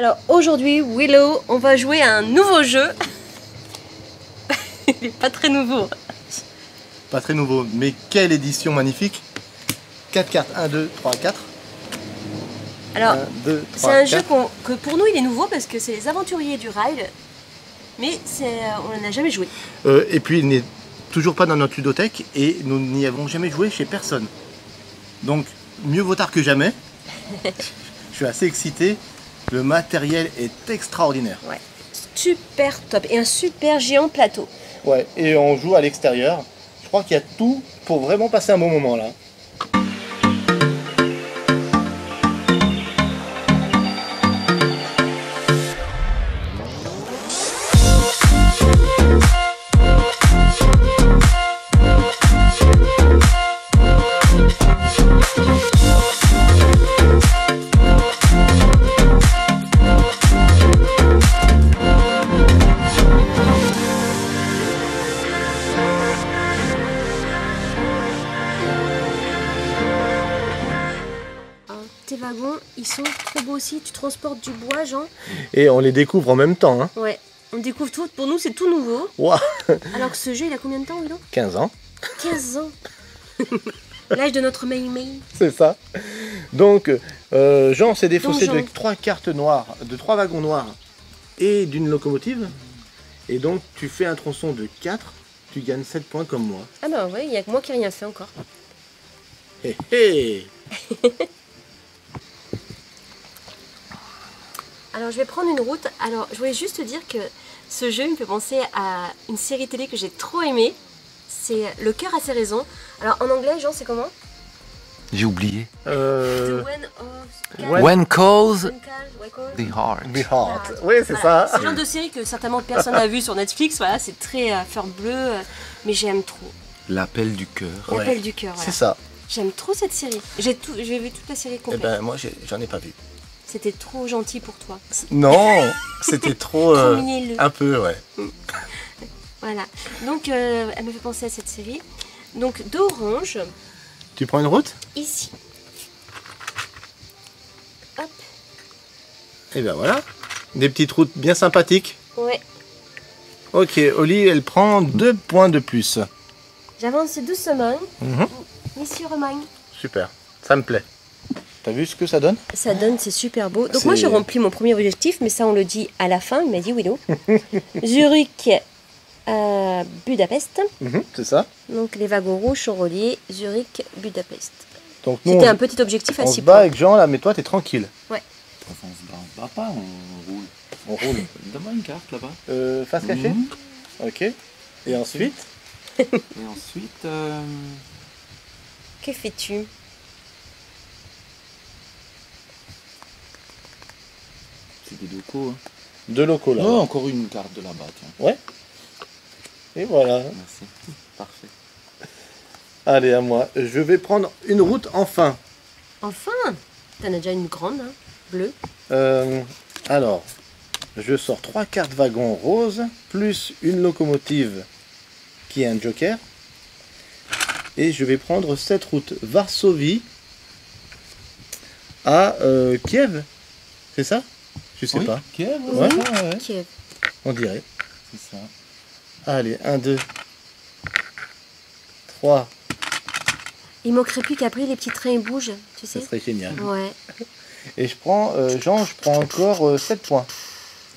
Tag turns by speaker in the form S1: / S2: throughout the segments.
S1: Alors aujourd'hui, Willow, on va jouer à un nouveau jeu. Il n'est pas très nouveau.
S2: Pas très nouveau, mais quelle édition magnifique. 4 cartes, 1, 2, 3, 4.
S1: Alors,
S2: 1, 2, 3,
S1: c'est un
S2: 4.
S1: jeu que pour nous il est nouveau parce que c'est les aventuriers du rail. Mais on n'en a jamais joué.
S2: Et puis il n'est toujours pas dans notre ludothèque et nous n'y avons jamais joué chez personne. Donc mieux vaut tard que jamais. Je suis assez excité. Le matériel est extraordinaire.
S1: Ouais, super top. Et un super géant plateau.
S2: Ouais, et on joue à l'extérieur. Je crois qu'il y a tout pour vraiment passer un bon moment là.
S1: Tes wagons, ils sont trop beaux aussi. Tu transportes du bois, Jean.
S2: Et on les découvre en même temps. Hein.
S1: Ouais, on découvre tout. Pour nous, c'est tout nouveau.
S2: Wow.
S1: Alors que ce jeu, il a combien de temps, Willow?
S2: 15 ans.
S1: 15 ans. L'âge de notre Mei.
S2: C'est ça. Donc, Jean s'est défaussé
S1: Donc,
S2: de
S1: Jean.
S2: 3 cartes noires, de 3 wagons noirs et d'une locomotive. Et donc, tu fais un tronçon de 4, tu gagnes 7 points comme moi.
S1: Ah bah ouais, il n'y a que moi qui n'ai rien fait encore.
S2: Hé hé.
S1: Alors je vais prendre une route. Alors je voulais juste te dire que ce jeu me fait penser à une série télé que j'ai trop aimée. C'est Le cœur a ses raisons. Alors en anglais, Jean, c'est comment?
S3: J'ai oublié.
S1: The When of
S2: Ouais.
S3: When calls
S1: Calls.
S3: the heart.
S2: Be hard. Oui, c'est
S1: Voilà.
S2: ça.
S1: C'est le genre de série que certainement personne n'a vu sur Netflix. Voilà, c'est très fleur bleue, mais j'aime trop.
S3: L'appel du cœur.
S1: L'appel du cœur. Voilà.
S2: C'est ça.
S1: J'aime trop cette série. J'ai vu toute la série
S2: Eh
S1: complète.
S2: ben, moi, j'en ai pas vu.
S1: C'était trop gentil pour toi.
S2: Non, c'était trop.
S1: Trop mielleux.
S2: Un peu, ouais.
S1: Voilà. Donc elle me fait penser à cette série. Donc d'orange
S2: Tu prends une route?
S1: ici. Hop.
S2: Et ben voilà. Des petites routes bien sympathiques.
S1: Ouais.
S2: Ok, Oli, elle prend 2 points de plus.
S1: J'avance doucement.
S2: Mhm.
S1: Monsieur Romagne.
S2: Super, ça me plaît. T'as vu ce que ça donne?
S1: Ça donne, c'est super beau. Donc
S2: C'est-
S1: moi j'ai rempli mon premier objectif, mais ça on le dit à la fin, il m'a dit Willow. Zurich à Budapest.
S2: C'est ça.
S1: Donc les wagons rouges sont reliés. Zurich, Budapest.
S2: Donc nous,
S1: C'était
S2: on,
S1: un petit objectif à
S2: on
S1: 6
S2: se bat
S1: points.
S2: avec Jean là, mais toi t'es tranquille.
S3: Enfin, on se bat pas, on roule.
S2: On roule.
S3: Donne-moi une carte là-bas.
S2: Face cachée.
S3: Mhm.
S2: Ok. Et ensuite?
S3: Et ensuite,
S1: Que fais-tu?
S3: c'est des locaux. Hein.
S2: 2 locaux là.
S3: Oh, encore une carte de là-bas, tiens.
S2: Ouais. Et voilà.
S3: Merci. Parfait.
S2: Allez, à moi. Je vais prendre une route enfin.
S1: Enfin. T'en as déjà une grande, hein, bleue.
S2: Alors, je sors 3 cartes wagons roses, plus une locomotive qui est un joker. Et je vais prendre cette route Varsovie à Kiev. C'est ça? Je sais
S3: Oui,
S2: pas.
S3: Kiev,
S2: Ouais.
S3: c'est ça, ouais.
S1: Kiev.
S2: On dirait.
S3: C'est ça.
S2: Allez, 1, 2, 3.
S1: Il manquerait plus qu'après les petits trains bougent, tu
S2: Ça
S1: sais.
S2: serait génial.
S1: Ouais.
S2: Et je prends, Jean, je prends encore 7 points.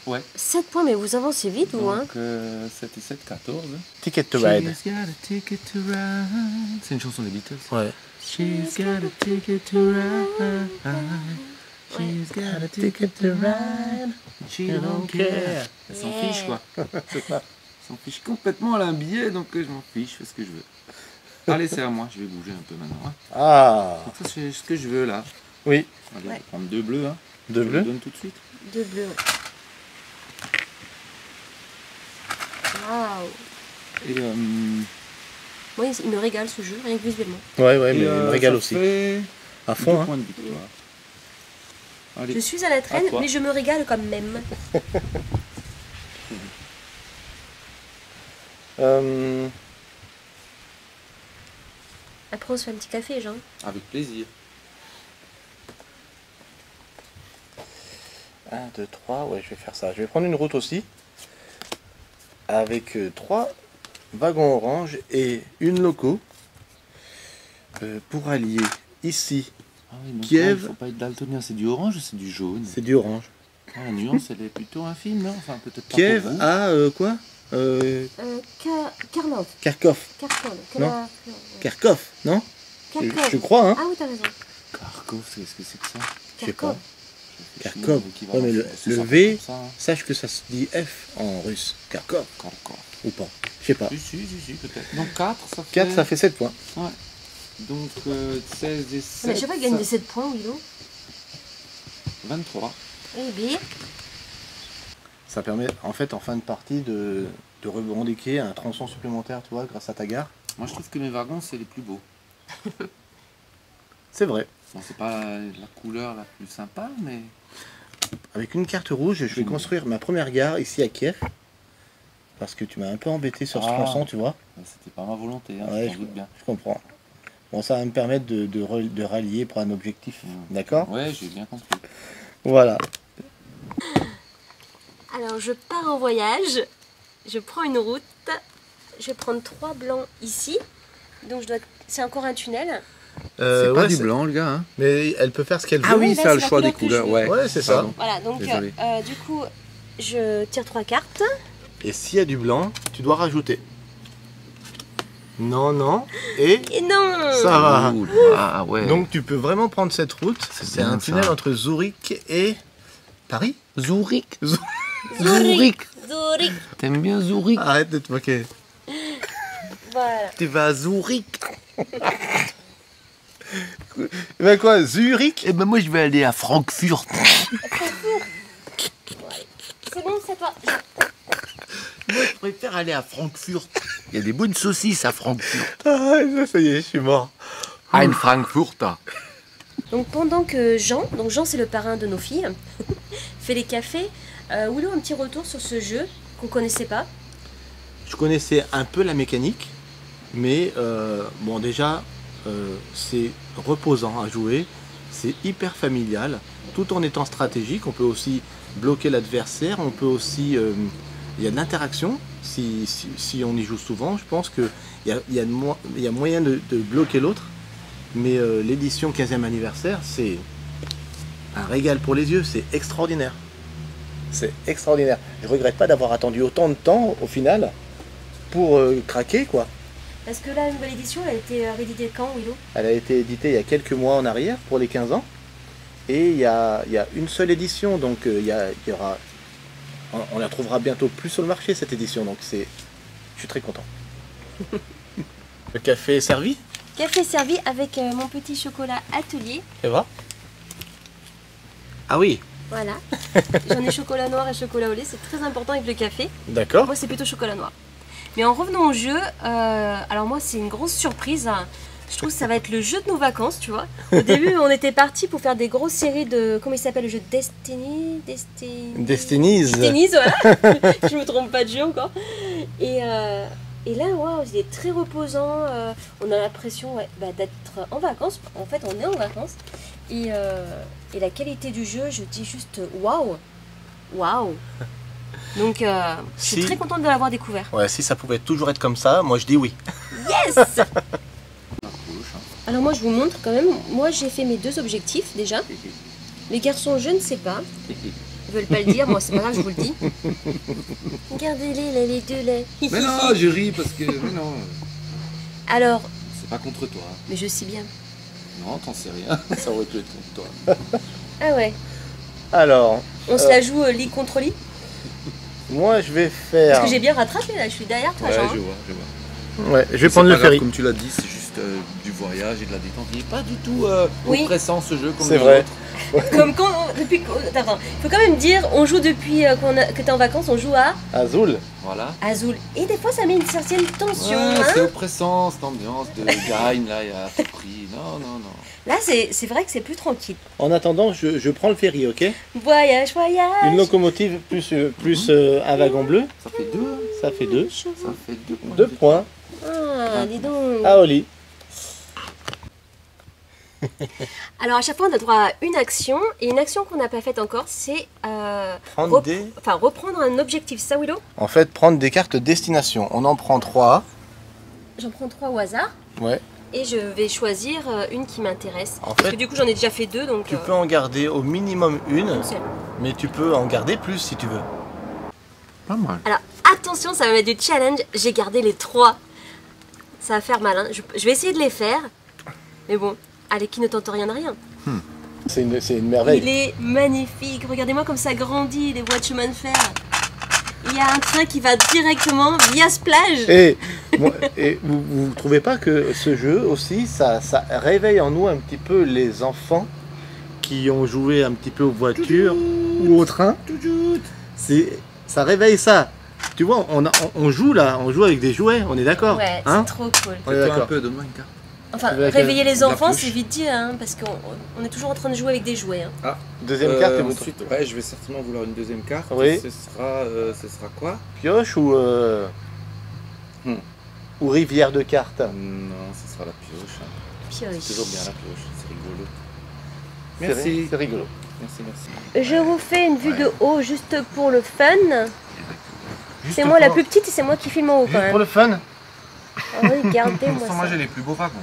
S3: Ouais.
S1: 7 points, mais vous avancez vite ou hein?
S3: Donc, 7 et 7, 14.
S2: Ticket to ride.
S3: She's got a ticket to ride. C'est une chanson des Beatles.
S2: Ouais.
S3: She's got a ticket to ride. She's got a ticket to ride. She don't care. Elle s'en
S1: Yeah.
S3: fiche quoi. Elle s'en fiche complètement, elle a un billet donc je m'en fiche, je fais ce que je veux. Allez, c'est à moi, je vais bouger un peu maintenant. Hein.
S2: Ah,
S3: Donc ça, c'est ce que je veux là.
S2: oui.
S3: Allez,
S1: Ouais.
S3: je vais prendre 2 bleus. Hein.
S2: 2
S3: Je
S2: bleus.
S3: le donne tout de suite.
S1: 2 bleus. Waouh.
S3: Et,
S1: Moi, il me régale ce jeu, rien que visuellement.
S2: Ouais, ouais,
S3: et,
S2: mais il me régale
S3: ça
S2: aussi.
S3: fait
S2: À
S3: 2
S2: fond, hein.
S3: points de victoire. Allez.
S1: Je suis à la traîne,
S3: À toi.
S1: mais je me régale quand même. Après, on se fait un petit café, Jean.
S3: Avec plaisir.
S2: 1, 2, 3, ouais, je vais faire ça. Je vais prendre une route aussi. Avec 3 wagons orange et une loco. Pour allier ici,
S3: Ah oui, donc
S2: Kiev.
S3: il faut pas être daltonien, c'est du orange ou c'est du jaune?
S2: c'est du orange.
S3: Ah, la nuance, elle est plutôt infime, non? Enfin, peut-être pas
S2: Kiev
S3: pour vous.
S2: à quoi
S1: Karlov.
S2: Kharkov.
S1: Kharkov.
S2: Non. Kharkov, non
S1: Kharkov.
S2: Je crois, hein.
S1: Ah oui, t'as raison.
S3: Kharkov, qu'est-ce que c'est que ça?
S2: Je sais pas.
S1: Kharkov.
S2: Kharkov.
S3: L'équivalent
S2: Ouais, mais
S3: français,
S2: le
S3: ça
S2: V,
S3: fait comme ça, hein.
S2: sache que ça se dit F en russe. Kharkov.
S3: Kharkov.
S2: Ou pas. Je sais pas.
S3: Si, peut-être. Donc 4, ça fait...
S2: 4, ça fait 7 points.
S3: Ouais. Donc 16 et 7...
S1: Mais je sais pas, il gagne des 7 points, Willow.
S3: 23.
S1: Eh bien,
S2: Ça permet, en fait, en fin de partie, de revendiquer un tronçon supplémentaire, tu vois, grâce à ta gare.
S3: Moi, je trouve que mes wagons, c'est les plus beaux.
S2: C'est vrai.
S3: Bon, c'est pas la couleur la plus sympa, mais...
S2: Avec une carte rouge, je vais construire ma première gare ici à Kiev. Parce que tu m'as un peu embêté sur ce
S3: Ah.
S2: tronçon, tu vois.
S3: C'était pas ma volonté, hein,
S2: Ouais,
S3: je m'en doute bien.
S2: je comprends. Bon, ça va me permettre de rallier pour un objectif. D'accord?
S3: Ouais, j'ai bien compris.
S2: Voilà.
S1: alors je pars en voyage. Je prends une route. Je vais prendre 3 blancs ici. Donc je dois. C'est encore un tunnel.
S3: C'est pas
S2: ouais,
S3: du blanc, le gars, hein?
S2: Mais elle peut faire ce qu'elle veut.
S3: Ah oui,
S1: là,
S3: ça,
S1: c'est
S3: le
S1: la
S3: choix des
S1: couleur que
S3: couleurs,
S1: je
S3: ouais.
S2: Ouais, c'est ça.
S3: Pardon.
S1: Voilà, donc
S3: Désolé.
S1: du coup, je tire 3 cartes.
S2: Et s'il y a du blanc, tu dois rajouter. Non, non. Et
S1: Et non
S2: ça va.
S3: Ouh, ah ouais.
S2: Donc tu peux vraiment prendre cette route. C'est
S3: bien,
S2: un tunnel
S3: ça.
S2: entre Zurich et Paris.
S3: Zurich.
S1: Zurich. Zurich.
S3: T'aimes bien Zurich?
S2: Arrête de te moquer.
S1: Voilà.
S2: Tu vas à Zurich. Ben quoi, Zurich?
S3: Eh ben moi, je vais aller à Francfort.
S1: C'est bon, c'est toi.
S3: Moi, je préfère aller à Francfort. Il y a des bonnes saucisses à Francfort.
S2: Ah, ça y est, je suis mort.
S3: Ein Frankfurter.
S1: Donc pendant que Jean c'est le parrain de nos filles, fait les cafés, Willow, un petit retour sur ce jeu qu'on connaissait pas.
S2: Je connaissais un peu la mécanique, mais bon déjà c'est reposant à jouer, c'est hyper familial, tout en étant stratégique. On peut aussi bloquer l'adversaire, on peut aussi, il y a de l'interaction si on y joue souvent. Je pense qu'il y a moyen de bloquer l'autre, mais l'édition 15e anniversaire, c'est un régal pour les yeux, c'est extraordinaire. C'est extraordinaire. Je regrette pas d'avoir attendu autant de temps au final pour craquer quoi.
S1: Parce que la nouvelle édition, elle a été rééditée quand, Willow?
S2: Elle a été éditée il y a quelques mois en arrière pour les 15 ans. Et il y a une seule édition, donc il y aura, on la trouvera bientôt plus sur le marché cette édition, donc je suis très content. Le café est servi,
S1: Café servi avec mon petit chocolat atelier.
S2: Eva? Ah oui,
S1: Voilà. J'en ai chocolat noir et chocolat au lait, c'est très important avec le café.
S2: d'accord.
S1: Moi, c'est plutôt chocolat noir. Mais en revenant au jeu, alors moi, c'est une grosse surprise. Je trouve que ça va être le jeu de nos vacances, tu vois. Au début, on était parti pour faire des grosses séries de... Comment il s'appelle le jeu? Destiny's, voilà. Je me trompe pas de jeu encore. Et là, waouh, il est très reposant. On a l'impression d'être en vacances. En fait, on est en vacances. Et la qualité du jeu, je dis juste waouh. Waouh. Donc, je suis très contente de l'avoir découvert.
S2: Ouais, si ça pouvait toujours être comme ça, moi je dis oui.
S1: Yes. Alors moi, je vous montre quand même. Moi, j'ai fait mes 2 objectifs déjà. Les garçons, je ne sais pas. Ils veulent pas le dire. Moi, c'est pas grave, je vous le dis. Regardez-les, là, les deux là.
S3: Mais non, je ris parce que... Mais non,
S1: Alors,
S3: c'est pas contre toi.
S1: mais je sais bien.
S3: Non, t'en sais rien. Ça aurait pu être contre toi.
S1: Ah ouais.
S2: Alors,
S1: On se la joue lit contre lit.
S2: moi je vais faire...
S1: Parce que j'ai bien rattrapé là. Je suis derrière toi,
S3: Ouais,
S1: Jean.
S3: je vois.
S2: Ouais, je vais prendre le ferry.
S3: Comme tu l'as dit, c'est juste du voyage et de la détente. Il n'est pas du tout
S1: Oui.
S3: oppressant ce jeu comme
S2: C'est
S3: les
S2: vrai.
S3: autres.
S1: Comme quand attends, il faut quand même dire, on joue depuis que t'es en vacances, on joue à
S2: Azul.
S3: Voilà.
S1: Azul. Et des fois, ça met une certaine tension.
S3: Ouais,
S1: Hein.
S3: c'est oppressant cette ambiance de gagne là, il y a tout prix. Non, non, non.
S1: Là, c'est vrai que c'est plus tranquille.
S2: En attendant, je prends le ferry, ok?
S1: Voyage, voyage.
S2: Une locomotive plus un wagon bleu,
S3: Ça fait 2.
S2: ça fait 2.
S3: Ça fait 2 points.
S2: 2 points
S1: Ah, dis donc.
S2: à Oli.
S1: Alors à chaque fois, on a droit à une action. Et une action qu'on n'a pas faite encore, c'est reprendre un objectif. Ça, Willow?
S2: En fait, prendre des cartes destination. On en prend 3.
S1: J'en prends 3 au hasard.
S2: Ouais.
S1: Et je vais choisir une qui m'intéresse.
S2: En
S1: Parce
S2: fait,
S1: que du coup, j'en ai déjà fait 2. Donc,
S2: tu peux en garder au minimum une,
S1: seule.
S2: mais tu peux en garder plus si tu veux.
S3: Pas mal.
S1: Alors attention, ça va mettre du challenge. J'ai gardé les 3. Ça va faire mal. Hein. Je vais essayer de les faire. Mais bon, allez, qui ne tente rien de rien.
S2: C'est une merveille.
S1: Il est magnifique. Regardez-moi comme ça grandit, les voies de chemin de fer. Il y a un train qui va directement via ce plage.
S2: Et vous trouvez pas que ce jeu aussi, ça réveille en nous un petit peu les enfants qui ont joué un petit peu aux voitures ou au train? Ça réveille ça. Tu vois, on joue là, on joue avec des jouets, on est d'accord?
S1: Ouais,
S2: hein?
S1: c'est trop cool.
S2: On est
S3: Toi un
S2: d'accord.
S3: peu, donne-moi une carte.
S1: Enfin,
S2: Avec
S1: réveiller les
S3: la
S1: enfants,
S3: pioche.
S1: c'est vite dit, hein, parce qu'on est toujours en train de jouer avec des jouets. Hein.
S3: Ah,
S2: Deuxième carte et vous
S3: ensuite, ouais, je vais certainement vouloir une deuxième carte.
S2: Oui.
S3: Ce sera quoi?
S2: Pioche ou rivière de cartes?
S3: Non, ce sera la pioche.
S1: Pioche.
S3: C'est toujours bien la pioche, c'est rigolo.
S2: C'est
S3: Merci.
S2: C'est rigolo.
S3: Merci.
S1: Je vous fais une vue de haut juste pour le fun.
S2: Juste
S1: C'est moi la
S2: pour-
S1: plus petite et c'est moi qui filme en haut quand
S2: Juste pour
S1: même.
S2: le fun?
S1: Regardez-moi
S3: Moi
S1: ça.
S3: j'ai les plus beaux wagons.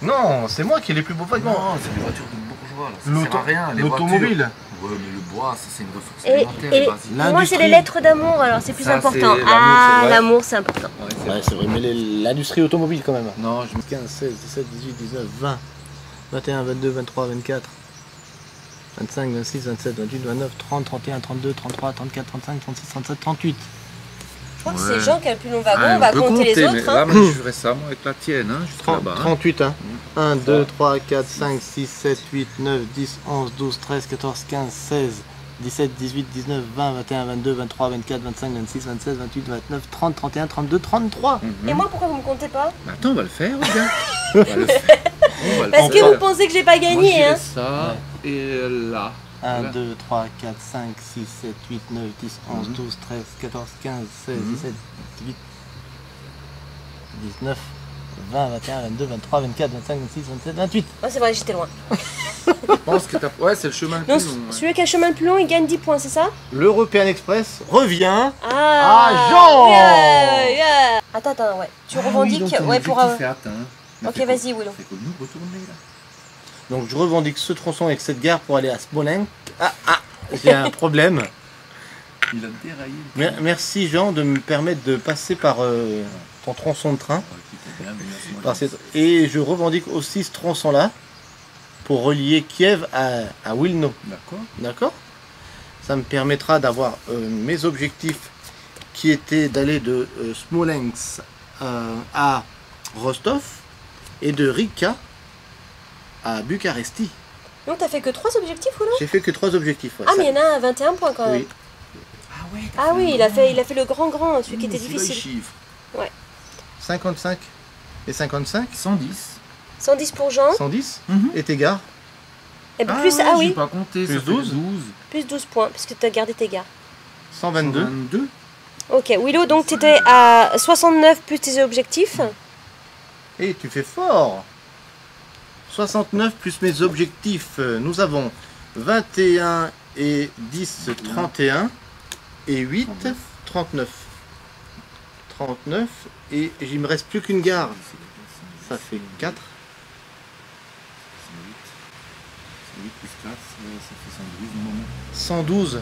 S2: Non, c'est moi qui ai les plus beaux wagons.
S3: Non, c'est des voitures de bourgeois là. Ça sert à rien. Les
S2: L'automobile.
S3: voitures. Ouais, mais le bois, ça c'est une ressource alimentaire.
S1: Et
S3: les
S1: pour
S3: basiques.
S1: moi, c'est
S2: L'industrie.
S1: les lettres d'amour, alors c'est plus
S3: Ça,
S1: important.
S3: c'est l'amour,
S1: Ah,
S3: c'est vrai.
S1: l'amour, c'est important.
S3: Ouais, c'est
S2: Ouais, c'est vrai, mais l'industrie automobile quand même.
S3: Non, je
S2: 15, 16, 17, 18, 19, 20, 21, 22, 23, 24, 25, 26, 27, 28, 29, 30, 31, 32, 33, 34, 35, 36, 37, 38.
S1: Je crois que
S3: Ouais.
S1: c'est Jean qui a le plus long wagon,
S3: Ah,
S1: on va
S3: peut
S1: compter les
S3: mais
S1: autres.
S3: là,
S1: Hein.
S3: moi, je ferais ça moi, avec la tienne, hein, juste là-bas. Hein.
S2: 38, hein. 1, 2, 3, 4, 5, 6, 7, 8, 9, 10, 11, 12, 13, 14, 15, 16, 17, 18, 19, 20, 21, 22, 23, 24, 25, 26, 27, 28, 29, 30, 31, 32, 33.
S3: Mhm.
S1: Et moi, pourquoi vous me comptez pas?
S3: Bah, attends, on va le faire, regarde. On va le faire. On va le
S1: Parce que
S3: faire.
S1: vous pensez que j'ai pas
S3: Moi,
S1: gagné,
S3: j'irais
S1: hein.
S3: ça et là.
S2: 1,
S3: Voilà.
S2: 2, 3, 4, 5, 6, 7, 8, 9, 10, 11, 12, 13, 14, 15, 16, 17, 18, 19, 20, 21, 22, 23, 24, 25, 26, 27, 28.
S1: Oh, c'est vrai, j'étais loin.
S3: Je pense que t'as. Ouais, c'est le chemin le
S1: Non,
S3: plus long. ouais.
S1: celui qui a le chemin le plus long, il gagne 10 points, c'est ça?
S2: L'European Express revient.
S1: Ah,
S2: Jean
S1: yeah, yeah. Attends, ouais. Tu revendiques,
S3: Ah oui, donc,
S1: ouais,
S3: ton
S1: pour...
S3: objectif est atteint. Mais
S1: Ok,
S3: fait
S1: vas-y,
S3: quoi
S1: Willow.
S3: Fait quoi, nous retourner là.
S2: Donc je revendique ce tronçon avec cette gare pour aller à Smolensk. J'ai un problème.
S3: Il a déraillé.
S2: Merci Jean de me permettre de passer par ton tronçon de train. Par cette- Et je revendique aussi ce tronçon-là pour relier Kiev à Wilno.
S3: D'accord.
S2: D'accord? Ça me permettra d'avoir mes objectifs qui étaient d'aller de Smolensk à Rostov et de Riga à Bucaresti.
S1: Non, t'as fait que 3 objectifs, ou non?
S2: J'ai fait que 3 objectifs. ouais.
S1: Ah,
S2: Ça-
S1: mais il y en a un à 21 points quand même.
S2: Oui.
S3: Ah ouais.
S1: Ah oui, il a fait le grand, celui qui était difficile.
S3: Chiffre.
S2: 55 et 55,
S3: 110.
S1: 110 pour Jean,
S2: 110
S3: Mhm.
S2: et tes gares.
S1: et puis plus,
S3: ouais,
S1: ah
S3: j'ai
S1: oui,
S3: pas compté.
S2: Plus
S3: ça fait
S2: 12.
S3: 12.
S1: plus 12 points, parce que t'as gardé tes gars.
S2: 122.
S3: 122.
S1: Ok, Willow, donc t'étais à 69 plus tes objectifs.
S2: Et tu fais fort. 69 plus mes objectifs. Nous avons 21 et 10, 31 et 8, 39. 39 et il me reste plus qu'une gare. Ça fait 4.
S3: 8 plus 4, ça fait 112 au moment.
S2: 112.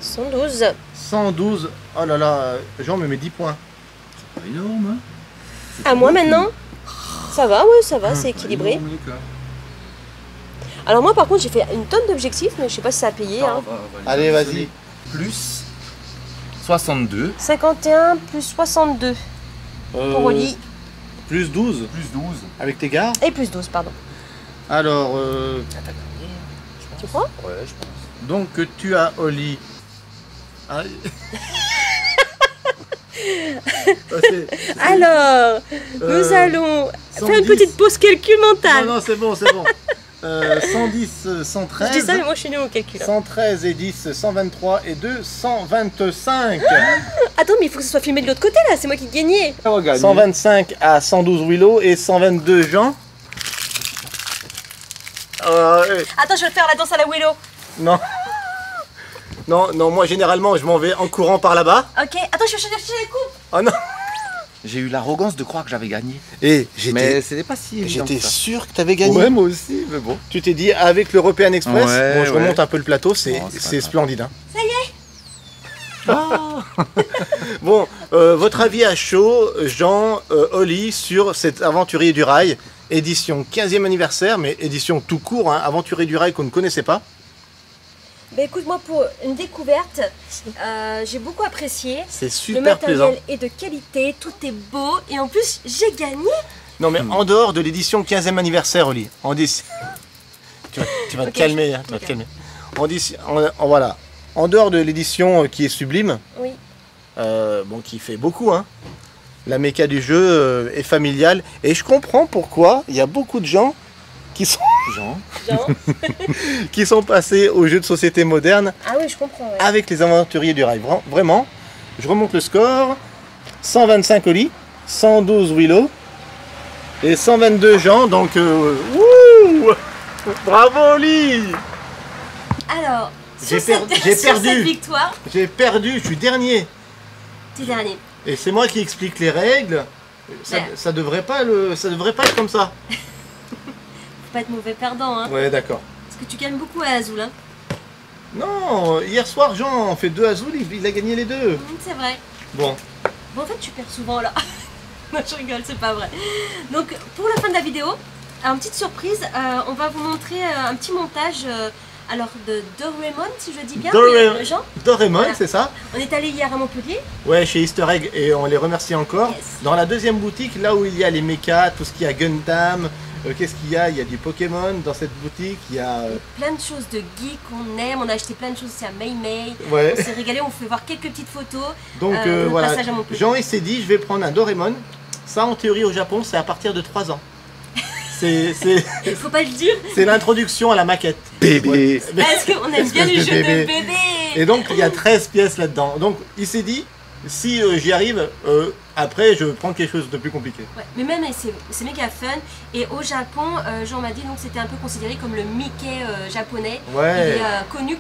S1: 112.
S2: 112. Oh là là, Jean me met 10 points.
S3: Pas énorme, hein.
S1: À moi maintenant? Ça va, oui, ça va, c'est
S3: Pas
S1: équilibré.
S3: énorme, l'écart.
S1: Alors moi par contre j'ai fait une tonne d'objectifs, mais je sais pas si ça a payé.
S3: Attends,
S1: Hein.
S3: on va
S2: Allez,
S3: les
S2: vas-y.
S3: additionner. Plus 62.
S1: 51 plus 62 pour Oli.
S2: Plus 12
S3: Plus 12.
S2: avec tes gares.
S1: Et plus 12, pardon.
S2: Alors,
S1: Tu crois?
S3: Ouais, je pense.
S2: donc tu as Oli. Ah. Ah, c'est-
S1: Alors, nous
S2: Euh,
S1: allons faire
S2: 110.
S1: une petite pause calcul mentale.
S2: Non, non, c'est bon, c'est bon. 110,
S1: Je
S2: 113.
S1: dis ça, mais moi je suis nulle au calcul. Hein.
S2: 113 et 10, 123 et 2, 125.
S1: Attends, mais il faut que ce soit filmé de l'autre côté là, c'est moi qui gagnais.
S2: 125 à 112 Willow et 122 Jean.
S1: Attends, je vais faire la danse à la Willow.
S2: Non. Non, moi généralement je m'en vais en courant par là-bas.
S1: Ok, attends, je vais chercher les coups.
S2: Oh non.
S3: J'ai eu l'arrogance de croire que j'avais gagné.
S2: Et
S3: Mais c'était pas si évident
S2: j'étais
S3: que ça.
S2: sûr que t'avais gagné.
S3: Ouais, moi aussi, mais bon.
S2: Tu t'es dit avec l'European Express,
S3: Ouais,
S2: bon je
S3: ouais.
S2: remonte un peu le plateau, c'est
S3: Bon, c'est pas
S2: c'est
S3: grave.
S2: splendide. Hein.
S1: Ça y est.
S2: Bon, votre avis à chaud, Jean, Oli, sur cet Aventurier du Rail, édition 15e anniversaire, mais édition tout court, hein, Aventurier du Rail qu'on ne connaissait pas.
S1: Bah écoute, moi pour une découverte, j'ai beaucoup apprécié.
S2: C'est
S1: Le
S2: super plaisant.
S1: matériel est de qualité, tout est beau et en plus j'ai gagné.
S2: Non mais en dehors de l'édition 15e anniversaire, Oli, on dit... tu vas
S1: Ok,
S2: te calmer, hein, tu vas
S1: ok.
S2: te calmer. On dit, voilà, en dehors de l'édition qui est sublime,
S1: Oui.
S2: bon, qui fait beaucoup, hein, la méca du jeu est familiale, et je comprends pourquoi il y a beaucoup de gens qui sont,
S3: Jean.
S1: Jean.
S2: qui sont passés aux jeux de société modernes
S1: Ah oui, je comprends. Ouais.
S2: avec les Aventuriers du Rail. Vraiment, je remonte le score, 125 Oli, 112 Willow, et 122 Jean, donc wouh, bravo Oli.
S1: Alors,
S2: J'ai
S1: sur
S2: j'ai
S1: sur
S2: perdu.
S1: cette victoire,
S2: J'ai perdu, je suis dernier.
S1: t'es dernier.
S2: Et c'est moi qui explique les règles.
S1: Ouais.
S2: Ça devrait pas être comme ça.
S1: Faut pas être mauvais perdant, hein.
S2: Ouais, d'accord.
S1: Parce que tu gagnes beaucoup à Azul, hein.
S2: Non, hier soir, Jean on fait 2 Azul, il a gagné les 2.
S1: C'est vrai.
S2: Bon,
S1: Bon, en fait, tu perds souvent là. Non, je rigole, c'est pas vrai. Donc, pour la fin de la vidéo, une petite surprise, on va vous montrer un petit montage alors de Doraemon, si je dis bien,
S2: Doraemon.
S1: Jean.
S2: Doraemon,
S1: Voilà.
S2: c'est ça?
S1: On est allé hier à Montpellier.
S2: Ouais, chez Easter Egg, et on les remercie encore.
S1: Yes.
S2: Dans la deuxième boutique, là où il y a les mechas, tout ce qu'il y a Gundam, qu'est-ce qu'il y a? Il y a du Pokémon dans cette boutique, il y a...
S1: Plein de choses de geek qu'on aime. On a acheté plein de choses aussi à Mei Mei.
S2: ouais.
S1: On s'est régalé, on fait voir quelques petites photos.
S2: Donc
S1: le
S2: voilà,
S1: passage à Montpellier.
S2: Jean il s'est dit je vais prendre un Doraemon. Ça en théorie au Japon c'est à partir de 3 ans. C'est
S1: Faut pas le dire.
S2: l'introduction à la maquette.
S3: Bébé.
S2: Ouais.
S1: Parce qu'on aime bien les
S2: Espèce de
S1: jeux
S2: bébé.
S1: de bébé.
S2: Et donc il y a 13 pièces là-dedans. Donc il s'est dit si j'y arrive, après je prends quelque chose de plus compliqué.
S1: Ouais, mais même c'est méga fun. Et au Japon, Jean m'a dit donc c'était un peu considéré comme le Mickey japonais.
S2: Ouais.
S1: Il est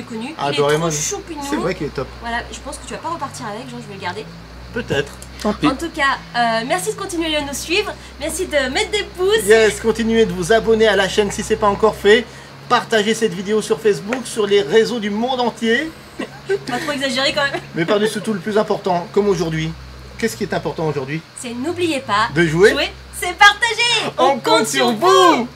S1: connu.
S2: Ah,
S1: Il
S2: Doraemon.
S1: est trop choupignon.
S2: C'est vrai qu'il est top.
S1: Voilà, je pense que tu vas pas repartir avec, Jean, je vais le garder.
S2: Peut-être.
S3: Tant pis.
S1: En tout cas, merci de continuer à nous suivre. Merci de mettre des pouces.
S2: Yes, continuez de vous abonner à la chaîne si c'est pas encore fait. Partagez cette vidéo sur Facebook, sur les réseaux du monde entier.
S1: Pas trop exagéré quand même.
S2: Mais par-dessus tout le plus important, comme aujourd'hui. Qu'est-ce qui est important aujourd'hui?
S1: C'est n'oubliez pas
S2: De jouer.
S1: c'est partagé.
S2: On compte sur vous.